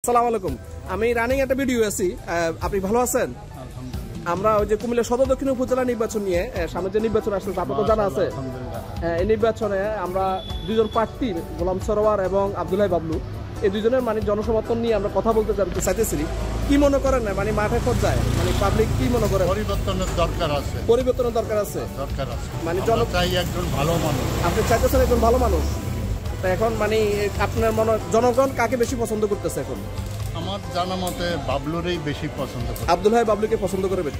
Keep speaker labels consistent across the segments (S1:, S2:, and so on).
S1: আসসালামু আলাইকুম। আমি রানিং একটা ভিডিও আছি, আপনি ভালো আছেন? আমরা ওই যে কুমিল্লা সদর দক্ষিণ উপজেলা নির্বাচন নিয়ে সামনে যে নির্বাচন আসছে আপনার তো জানা আছে। এই নির্বাচনে আমরা দুজন প্রার্থী গোলাম সরোয়ার এবং আব্দুল্লাহ বাবলু এই দুজনের মানে জনসমর্থন নিয়ে আমরা কথা বলতে চাইতেছি। কি মনে করেন মানে মাঠে পর্যায়ে মানে পাবলিক কি মনে করেন
S2: পরিবর্তনের দরকার আছে?
S1: পরিবর্তনের দরকার আছে মানে
S2: চাই একজন ভালো মানুষ।
S1: আপনি চাইতেছেন একজন ভালো মানুষ। তা এখন মানে আপনার মনে জনগণ কাকে বেশি পছন্দ করতেছে এখন?
S2: আমার জানা মতে বাবলুরই বেশি পছন্দ করে।
S1: আব্দুল্লাহ বাবলুকে পছন্দ করবেন।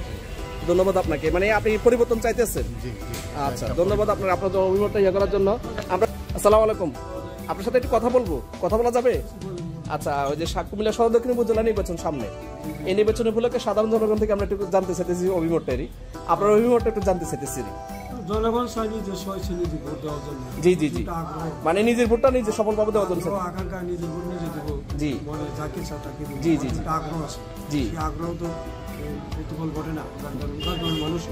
S1: ধন্যবাদ আপনাকে, মানে আপনি পরিবর্তন চাইতেছেন। আচ্ছা ধন্যবাদ আপনার অভিমতটা ইয়ে করার জন্য। আমরা আসসালামু আলাইকুম, আপনার সাথে একটু কথা বলা যাবে? আচ্ছা, ওই যে কুমিল্লা সদর দক্ষিণ উপজেলা নির্বাচন সামনে, এই নির্বাচন উপলক্ষে সাধারণ জনগণ থেকে আমরা একটু জানতে চাইতেছি অভিমতটারই, আপনার অভিমতটা একটু জানতে চাইতেছি।
S3: জনগণ চাই নিজে নিজে ভোট দেওয়ার জন্য।
S1: জি জি জি, মানে নিজের ভোটটা নিজে সফলভাবে দেওয়ার জন্য।
S3: আকাঙ্ক্ষা নিজের ভোট নিজে দেব।
S1: জি
S3: বলে যাকে চাও তাকে দেব।
S1: জি জি জি,
S3: আগ্রহ আছে।
S1: জি,
S3: এই আগ্রহ তো প্রতিফল ঘটে না। মানুষ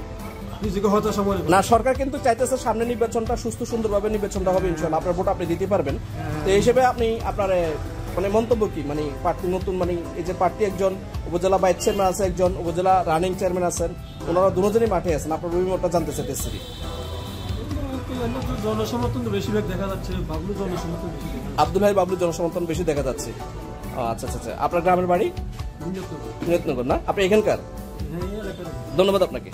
S3: নিজেকে হতাশা মনে করে
S1: না। সরকার কিন্তু চাইতেছে সামনে নির্বাচনটা সুস্থ সুন্দরভাবে নির্বাচনটা হবে ইনশাআল্লাহ, আপনার ভোট আপনি দিতে পারবেন। তো এই হিসেবে আপনি আপনার মানে মন্তব্য কি, মানে প্রার্থী নতুন মানে এই যে প্রার্থী একজন উপজেলা ভাইস চেয়ারম্যান আছে, একজন উপজেলা রানিং চেয়ারম্যান আছেন, ওনারা দুজনই মাঠে আছেন, আপনার অভিমতটা জানতে চাইতেছি।
S3: জনসমর্থন তো বেশিরভাগ দেখা যাচ্ছে বাবলু জনসমর্থন বেশি।
S1: আব্দুল্লাহ বাবলু জনসমর্থন বেশি দেখা যাচ্ছে। আচ্ছা আচ্ছা আচ্ছা, আপনার গ্রামের বাড়ি বিরাটনগর না? আপনি এখানকার? ধন্যবাদ আপনাকে।